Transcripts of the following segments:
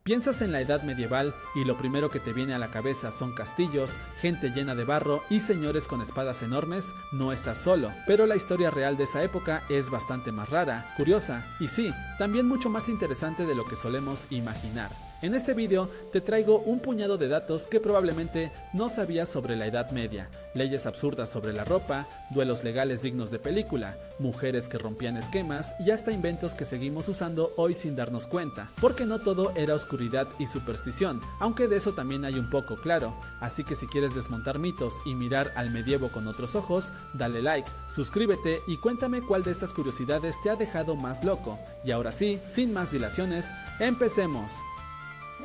Piensas en la edad medieval y lo primero que te viene a la cabeza son castillos, gente llena de barro y señores con espadas enormes. No estás solo, pero la historia real de esa época es bastante más rara, curiosa y sí, también mucho más interesante de lo que solemos imaginar. En este video te traigo un puñado de datos que probablemente no sabías sobre la Edad Media, leyes absurdas sobre la ropa, duelos legales dignos de película, mujeres que rompían esquemas y hasta inventos que seguimos usando hoy sin darnos cuenta, porque no todo era oscuridad y superstición, aunque de eso también hay un poco, claro. Así que si quieres desmontar mitos y mirar al medievo con otros ojos, dale like, suscríbete y cuéntame cuál de estas curiosidades te ha dejado más loco. Y ahora sí, sin más dilaciones, empecemos.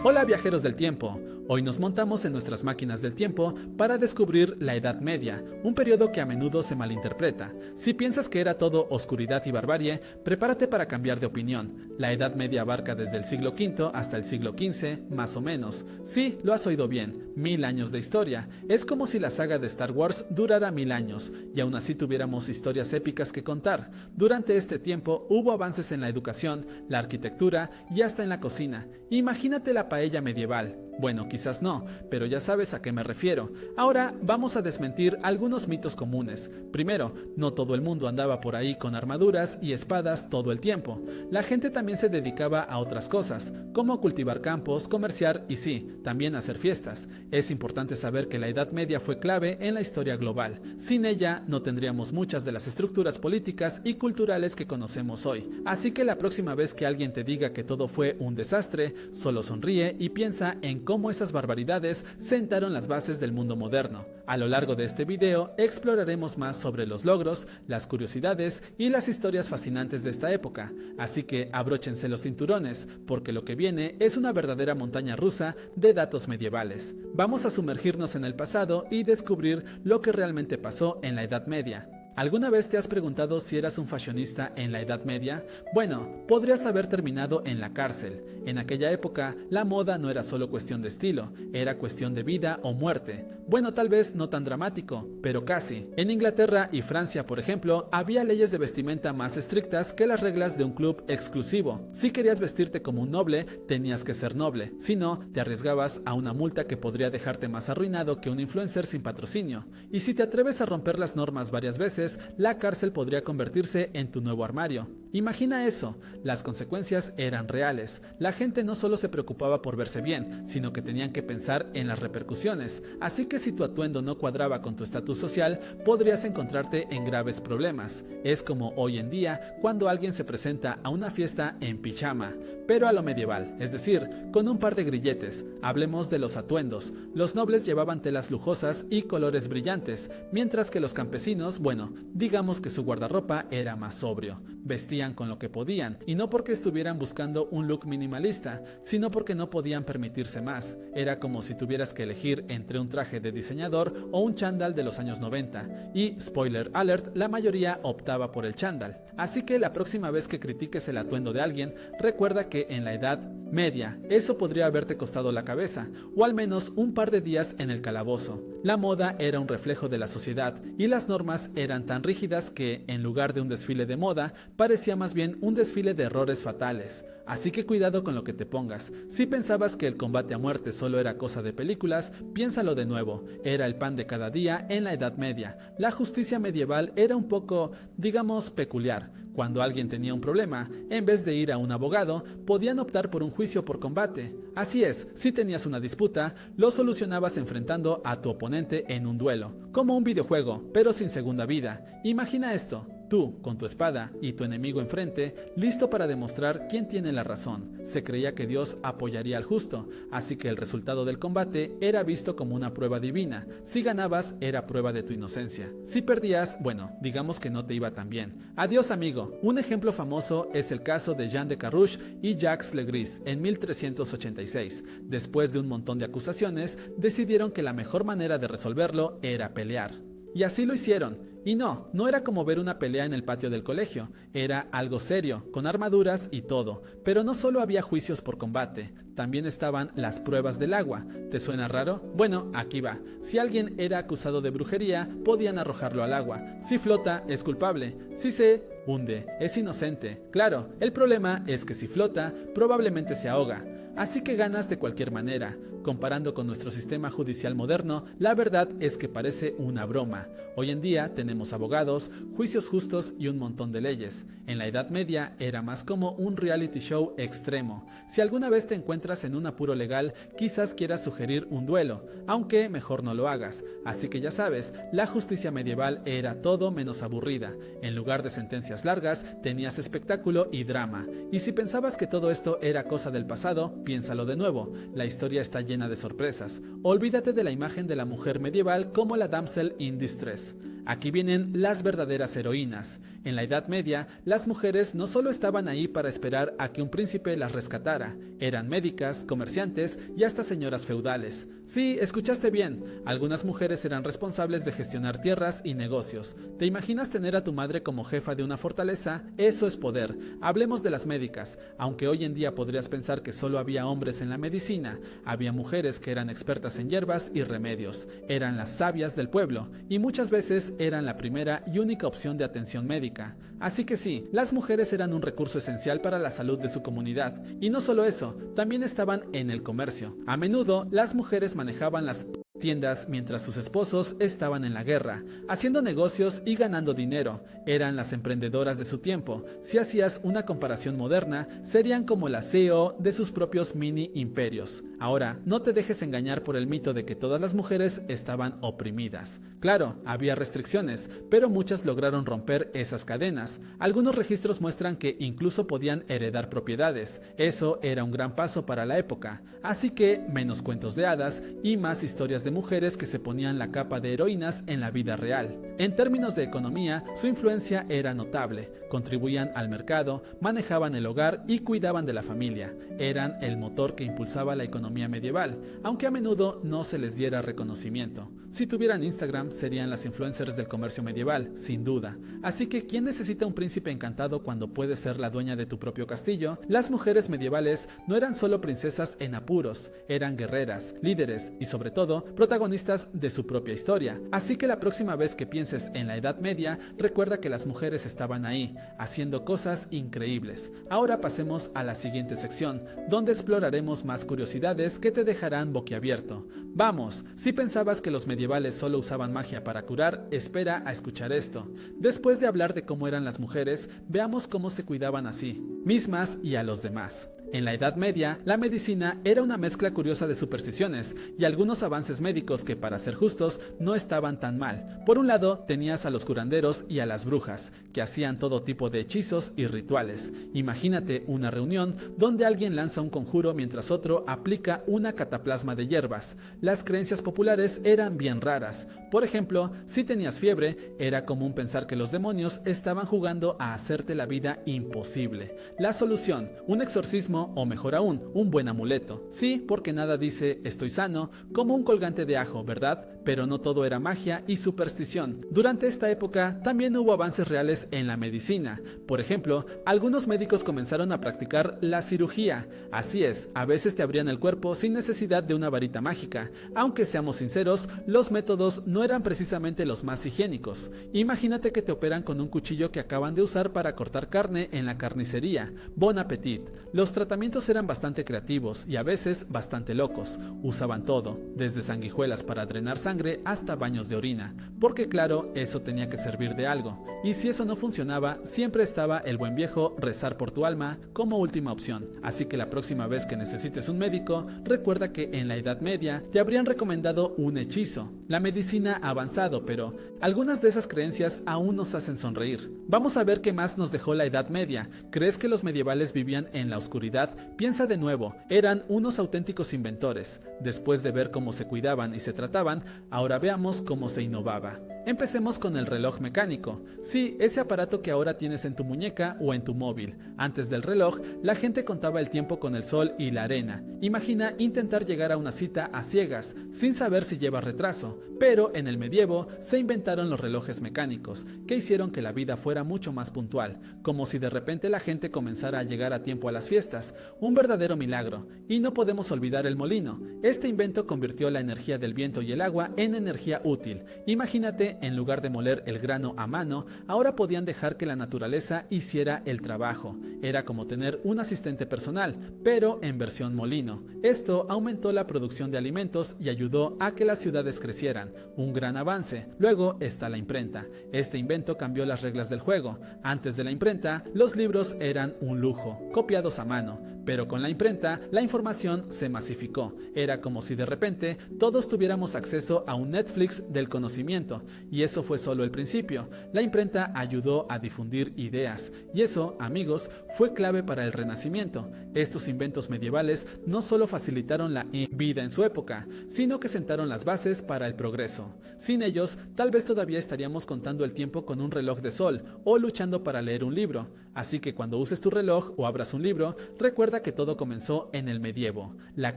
Hola viajeros del tiempo, hoy nos montamos en nuestras máquinas del tiempo para descubrir la Edad Media, un periodo que a menudo se malinterpreta. Si piensas que era todo oscuridad y barbarie, prepárate para cambiar de opinión. La Edad Media abarca desde el siglo V hasta el siglo XV, más o menos. Sí, lo has oído bien, 1000 años de historia. Es como si la saga de Star Wars durara 1000 años, y aún así tuviéramos historias épicas que contar. Durante este tiempo hubo avances en la educación, la arquitectura y hasta en la cocina. Imagínate la paella medieval. Bueno, quizás no, pero ya sabes a qué me refiero. Ahora vamos a desmentir algunos mitos comunes. Primero, no todo el mundo andaba por ahí con armaduras y espadas todo el tiempo. La gente también se dedicaba a otras cosas, como cultivar campos, comerciar y sí, también hacer fiestas. Es importante saber que la Edad Media fue clave en la historia global. Sin ella no tendríamos muchas de las estructuras políticas y culturales que conocemos hoy. Así que la próxima vez que alguien te diga que todo fue un desastre, solo sonríe y piensa en cómo esas barbaridades sentaron las bases del mundo moderno. A lo largo de este video exploraremos más sobre los logros, las curiosidades y las historias fascinantes de esta época, así que abróchense los cinturones, porque lo que viene es una verdadera montaña rusa de datos medievales. Vamos a sumergirnos en el pasado y descubrir lo que realmente pasó en la Edad Media. ¿Alguna vez te has preguntado si eras un fashionista en la Edad Media? Bueno, podrías haber terminado en la cárcel. En aquella época, la moda no era solo cuestión de estilo, era cuestión de vida o muerte. Bueno, tal vez no tan dramático, pero casi. En Inglaterra y Francia, por ejemplo, había leyes de vestimenta más estrictas que las reglas de un club exclusivo. Si querías vestirte como un noble, tenías que ser noble. Si no, te arriesgabas a una multa que podría dejarte más arruinado que un influencer sin patrocinio. Y si te atreves a romper las normas varias veces, la cárcel podría convertirse en tu nuevo armario. Imagina eso, las consecuencias eran reales. La gente no solo se preocupaba por verse bien, sino que tenían que pensar en las repercusiones. Así que si tu atuendo no cuadraba con tu estatus social, podrías encontrarte en graves problemas. Es como hoy en día cuando alguien se presenta a una fiesta en pijama, pero a lo medieval, es decir, con un par de grilletes. Hablemos de los atuendos. Los nobles llevaban telas lujosas y colores brillantes, mientras que los campesinos, bueno, digamos que su guardarropa era más sobrio. Vestían con lo que podían, y no porque estuvieran buscando un look minimalista, sino porque no podían permitirse más. Era como si tuvieras que elegir entre un traje de diseñador o un chándal de los años 90, y, spoiler alert, la mayoría optaba por el chándal. Así que la próxima vez que critiques el atuendo de alguien, recuerda que en la Edad Media, eso podría haberte costado la cabeza, o al menos un par de días en el calabozo. La moda era un reflejo de la sociedad, y las normas eran tan rígidas que, en lugar de un desfile de moda, parecía más bien un desfile de errores fatales. Así que cuidado con lo que te pongas. Si pensabas que el combate a muerte solo era cosa de películas, piénsalo de nuevo. Era el pan de cada día en la Edad Media. La justicia medieval era un poco, digamos, peculiar. Cuando alguien tenía un problema, en vez de ir a un abogado, podían optar por un juicio por combate. Así es, si tenías una disputa, lo solucionabas enfrentando a tu oponente en un duelo, como un videojuego, pero sin segunda vida. Imagina esto. Tú, con tu espada, y tu enemigo enfrente, listo para demostrar quién tiene la razón. Se creía que Dios apoyaría al justo, así que el resultado del combate era visto como una prueba divina. Si ganabas, era prueba de tu inocencia. Si perdías, bueno, digamos que no te iba tan bien. Adiós, amigo. Un ejemplo famoso es el caso de Jean de Carrouge y Jacques Legris en 1386. Después de un montón de acusaciones, decidieron que la mejor manera de resolverlo era pelear. Y así lo hicieron. Y no era como ver una pelea en el patio del colegio, era algo serio, con armaduras y todo. Pero no solo había juicios por combate, también estaban las pruebas del agua. ¿Te suena raro? Bueno, aquí va. Si alguien era acusado de brujería, podían arrojarlo al agua. Si flota, es culpable. Si se hunde, es inocente. Claro, el problema es que si flota, probablemente se ahoga. así que ganas de cualquier manera. Comparando con nuestro sistema judicial moderno, la verdad es que parece una broma. Hoy en día tenemos abogados, juicios justos y un montón de leyes. En la Edad Media era más como un reality show extremo. Si alguna vez te encuentras en un apuro legal, quizás quieras sugerir un duelo, aunque mejor no lo hagas. Así que ya sabes, la justicia medieval era todo menos aburrida. En lugar de sentencias largas, tenías espectáculo y drama. Y si pensabas que todo esto era cosa del pasado, piénsalo de nuevo. La historia está llena de sorpresas. Olvídate de la imagen de la mujer medieval como la damsel in distress. Aquí vienen las verdaderas heroínas. En la Edad Media, las mujeres no solo estaban ahí para esperar a que un príncipe las rescatara, eran médicas, comerciantes y hasta señoras feudales. Sí, escuchaste bien, algunas mujeres eran responsables de gestionar tierras y negocios. ¿Te imaginas tener a tu madre como jefa de una fortaleza? Eso es poder. Hablemos de las médicas. Aunque hoy en día podrías pensar que solo había hombres en la medicina, había mujeres que eran expertas en hierbas y remedios. Eran las sabias del pueblo y muchas veces eran la primera y única opción de atención médica. Así que sí, las mujeres eran un recurso esencial para la salud de su comunidad. Y no solo eso, también estaban en el comercio. A menudo, las mujeres manejaban las tiendas mientras sus esposos estaban en la guerra, haciendo negocios y ganando dinero. Eran las emprendedoras de su tiempo. Si hacías una comparación moderna, serían como la CEO de sus propios mini imperios. Ahora, no te dejes engañar por el mito de que todas las mujeres estaban oprimidas. Claro, había restricciones, pero muchas lograron romper esas cadenas. Algunos registros muestran que incluso podían heredar propiedades. Eso era un gran paso para la época. Así que, menos cuentos de hadas y más historias de mujeres que se ponían la capa de heroínas en la vida real. En términos de economía, su influencia era notable. Contribuían al mercado, manejaban el hogar y cuidaban de la familia. Eran el motor que impulsaba la economía medieval, aunque a menudo no se les diera reconocimiento. Si tuvieran Instagram, serían las influencers del comercio medieval, sin duda. Así que, ¿quién necesita un príncipe encantado cuando puedes ser la dueña de tu propio castillo? Las mujeres medievales no eran solo princesas en apuros, eran guerreras, líderes y sobre todo, protagonistas de su propia historia. Así que la próxima vez que pienses en la Edad Media, recuerda que las mujeres estaban ahí, haciendo cosas increíbles. Ahora pasemos a la siguiente sección, donde exploraremos más curiosidades que te dejarán boquiabierto. Vamos, si pensabas que los medievales solo usaban magia para curar, espera a escuchar esto. Después de hablar de cómo eran las mujeres, veamos cómo se cuidaban a sí mismas y a los demás. En la Edad Media, la medicina era una mezcla curiosa de supersticiones y algunos avances médicos que, para ser justos, no estaban tan mal. Por un lado, tenías a los curanderos y a las brujas, que hacían todo tipo de hechizos y rituales. Imagínate una reunión donde alguien lanza un conjuro mientras otro aplica una cataplasma de hierbas. Las creencias populares eran bien raras. Por ejemplo, si tenías fiebre, era común pensar que los demonios estaban jugando a hacerte la vida imposible. La solución, un exorcismo o mejor aún, un buen amuleto. Sí, porque nada dice estoy sano como un colgante de ajo, ¿verdad? Pero no todo era magia y superstición. Durante esta época también hubo avances reales en la medicina. Por ejemplo, algunos médicos comenzaron a practicar la cirugía. Así es, a veces te abrían el cuerpo sin necesidad de una varita mágica. Aunque seamos sinceros, los métodos no eran precisamente los más higiénicos. Imagínate que te operan con un cuchillo que acaban de usar para cortar carne en la carnicería. Bon appetit. Los tratamientos eran bastante creativos y a veces bastante locos. Usaban todo, desde sanguijuelas para drenar sangre hasta baños de orina, porque claro, eso tenía que servir de algo. Y si eso no funcionaba, siempre estaba el buen viejo rezar por tu alma como última opción. Así que la próxima vez que necesites un médico, recuerda que en la Edad Media te habrían recomendado un hechizo. La medicina ha avanzado, pero algunas de esas creencias aún nos hacen sonreír. Vamos a ver qué más nos dejó la Edad Media. ¿Crees que los medievales vivían en la oscuridad? Piensa de nuevo, eran unos auténticos inventores. Después de ver cómo se cuidaban y se trataban, ahora veamos cómo se innovaba. Empecemos con el reloj mecánico. Sí, ese aparato que ahora tienes en tu muñeca o en tu móvil. Antes del reloj, la gente contaba el tiempo con el sol y la arena. Imagina intentar llegar a una cita a ciegas, sin saber si lleva retraso. Pero en el medievo se inventaron los relojes mecánicos, que hicieron que la vida fuera mucho más puntual, como si de repente la gente comenzara a llegar a tiempo a las fiestas. Un verdadero milagro. Y no podemos olvidar el molino. Este invento convirtió la energía del viento y el agua en energía útil. Imagínate que, en lugar de moler el grano a mano, ahora podían dejar que la naturaleza hiciera el trabajo. Era como tener un asistente personal, pero en versión molino. Esto aumentó la producción de alimentos y ayudó a que las ciudades crecieran, un gran avance. Luego está la imprenta. Este invento cambió las reglas del juego. Antes de la imprenta, los libros eran un lujo, copiados a mano, pero con la imprenta, la información se masificó. Era como si de repente todos tuviéramos acceso a un Netflix del conocimiento, y eso fue solo el principio. La imprenta ayudó a difundir ideas, y eso, amigos, fue clave para el Renacimiento. Estos inventos medievales no solo facilitaron la vida en su época, sino que sentaron las bases para el progreso. Sin ellos, tal vez todavía estaríamos contando el tiempo con un reloj de sol o luchando para leer un libro. Así que cuando uses tu reloj o abras un libro, recuerda que todo comenzó en el medievo. La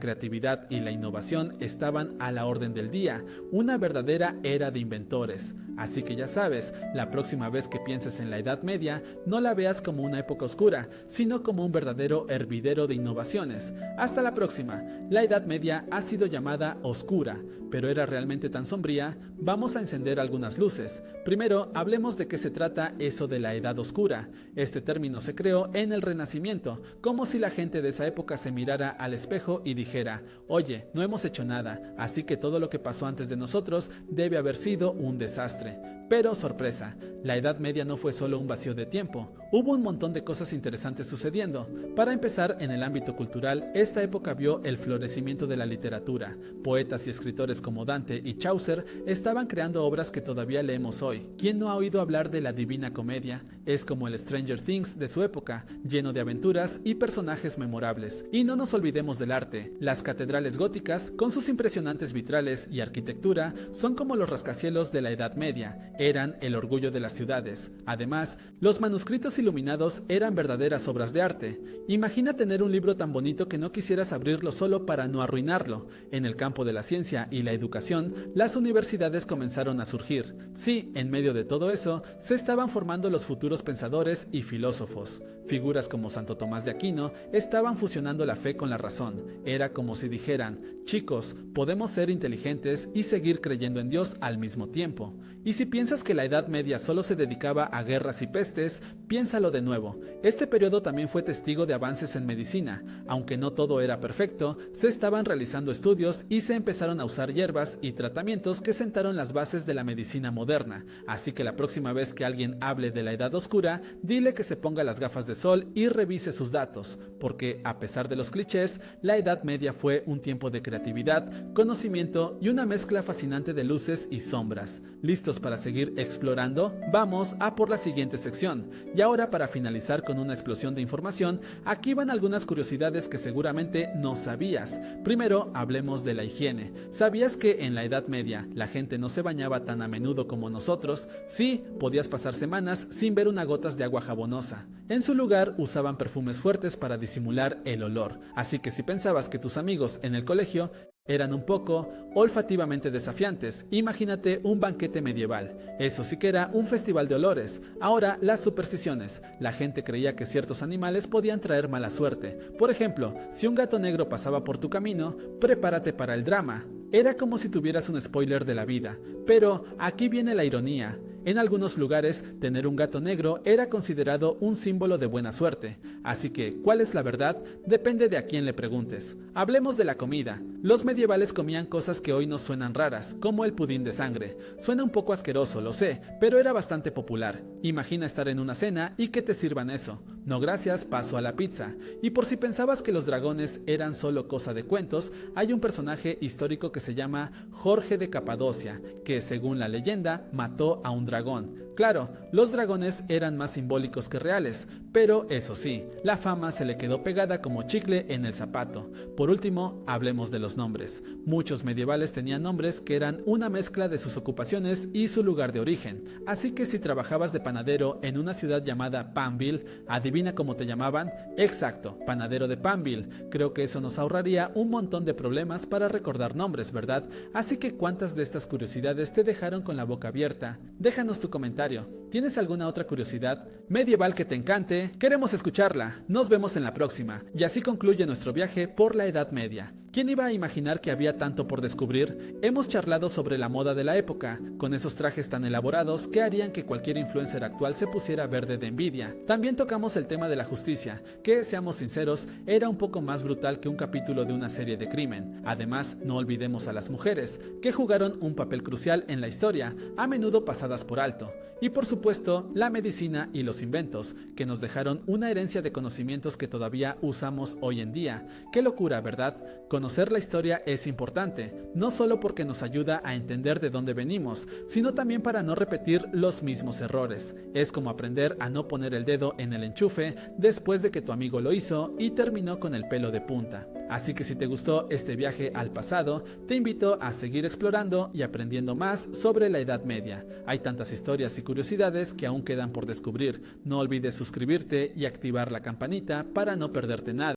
creatividad y la innovación estaban a la orden del día, una verdadera era de inventores. Así que ya sabes, la próxima vez que pienses en la Edad Media, no la veas como una época oscura, sino como un verdadero hervidero de innovaciones. Hasta la próxima. La Edad Media ha sido llamada oscura, pero ¿era realmente tan sombría? Vamos a encender algunas luces. Primero, hablemos de qué se trata eso de la Edad Oscura. Este término se creó en el Renacimiento, como si la gente de esa época se mirara al espejo y dijera: oye, no hemos hecho nada, así que todo lo que pasó antes de nosotros debe haber sido un desastre. Pero sorpresa, la Edad Media no fue solo un vacío de tiempo, hubo un montón de cosas interesantes sucediendo. Para empezar, en el ámbito cultural, esta época vio el florecimiento de la literatura. Poetas y escritores como Dante y Chaucer estaban creando obras que todavía leemos hoy. ¿Quién no ha oído hablar de la Divina Comedia? Es como el Stranger Things de su época, lleno de aventuras y personajes memorables. Y no nos olvidemos del arte. Las catedrales góticas, con sus impresionantes vitrales y arquitectura, son como los rascacielos de la Edad Media. Eran el orgullo de las ciudades. Además, los manuscritos iluminados eran verdaderas obras de arte. Imagina tener un libro tan bonito que no quisieras abrirlo solo para no arruinarlo. En el campo de la ciencia y la educación, las universidades comenzaron a surgir. Sí, en medio de todo eso, se estaban formando los futuros pensadores y filósofos. Figuras como Santo Tomás de Aquino estaban fusionando la fe con la razón. Era como si dijeran: chicos, podemos ser inteligentes y seguir creyendo en Dios al mismo tiempo. Y si piensas que la Edad Media solo se dedicaba a guerras y pestes, piénsalo de nuevo. Este periodo también fue testigo de avances en medicina. Aunque no todo era perfecto, se estaban realizando estudios y se empezaron a usar hierbas y tratamientos que sentaron las bases de la medicina moderna. Así que la próxima vez que alguien hable de la Edad Oscura, dile que se ponga las gafas de sol y revise sus datos, porque a pesar de los clichés, la Edad Media fue un tiempo de creatividad, conocimiento y una mezcla fascinante de luces y sombras. ¿Listos para seguir explorando? Vamos a por la siguiente sección. Y ahora, para finalizar con una explosión de información, aquí van algunas curiosidades que seguramente no sabías. Primero, hablemos de la higiene. ¿Sabías que en la Edad Media la gente no se bañaba tan a menudo como nosotros? Sí, podías pasar semanas sin ver una gota de agua jabonosa. En su lugar, usaban perfumes fuertes para disimular el olor. Así que si pensabas que tus amigos en el colegio eran un poco olfativamente desafiantes, imagínate un banquete medieval. Eso sí que era un festival de olores. Ahora, las supersticiones. La gente creía que ciertos animales podían traer mala suerte. Por ejemplo, si un gato negro pasaba por tu camino, prepárate para el drama. Era como si tuvieras un spoiler de la vida. Pero aquí viene la ironía. En algunos lugares, tener un gato negro era considerado un símbolo de buena suerte. Así que, ¿cuál es la verdad? Depende de a quién le preguntes. Hablemos de la comida. Los medievales comían cosas que hoy nos suenan raras, como el pudín de sangre. Suena un poco asqueroso, lo sé, pero era bastante popular. Imagina estar en una cena y que te sirvan eso. No gracias, paso a la pizza. Y por si pensabas que los dragones eran solo cosa de cuentos, hay un personaje histórico que se llama Jorge de Capadocia, que según la leyenda mató a un dragón. Claro, los dragones eran más simbólicos que reales, pero eso sí, la fama se le quedó pegada como chicle en el zapato. Por último, hablemos de los nombres. Muchos medievales tenían nombres que eran una mezcla de sus ocupaciones y su lugar de origen. Así que si trabajabas de panadero en una ciudad llamada Panville, ¿adivina cómo te llamaban? Exacto, panadero de Panville. Creo que eso nos ahorraría un montón de problemas para recordar nombres, ¿verdad? Así que ¿cuántas de estas curiosidades te dejaron con la boca abierta? Déjanos tu comentario comentario. ¿Tienes alguna otra curiosidad medieval que te encante? Queremos escucharla. Nos vemos en la próxima. Y así concluye nuestro viaje por la Edad Media. ¿Quién iba a imaginar que había tanto por descubrir? Hemos charlado sobre la moda de la época, con esos trajes tan elaborados que harían que cualquier influencer actual se pusiera verde de envidia. También tocamos el tema de la justicia, que, seamos sinceros, era un poco más brutal que un capítulo de una serie de crimen. Además, no olvidemos a las mujeres, que jugaron un papel crucial en la historia, a menudo pasadas por alto. Y por supuesto, la medicina y los inventos, que nos dejaron una herencia de conocimientos que todavía usamos hoy en día. ¡Qué locura!, ¿verdad? Conocer la historia es importante, no solo porque nos ayuda a entender de dónde venimos, sino también para no repetir los mismos errores. Es como aprender a no poner el dedo en el enchufe después de que tu amigo lo hizo y terminó con el pelo de punta. Así que si te gustó este viaje al pasado, te invito a seguir explorando y aprendiendo más sobre la Edad Media. Hay tantas historias y curiosidades que aún quedan por descubrir. No olvides suscribirte y activar la campanita para no perderte nada.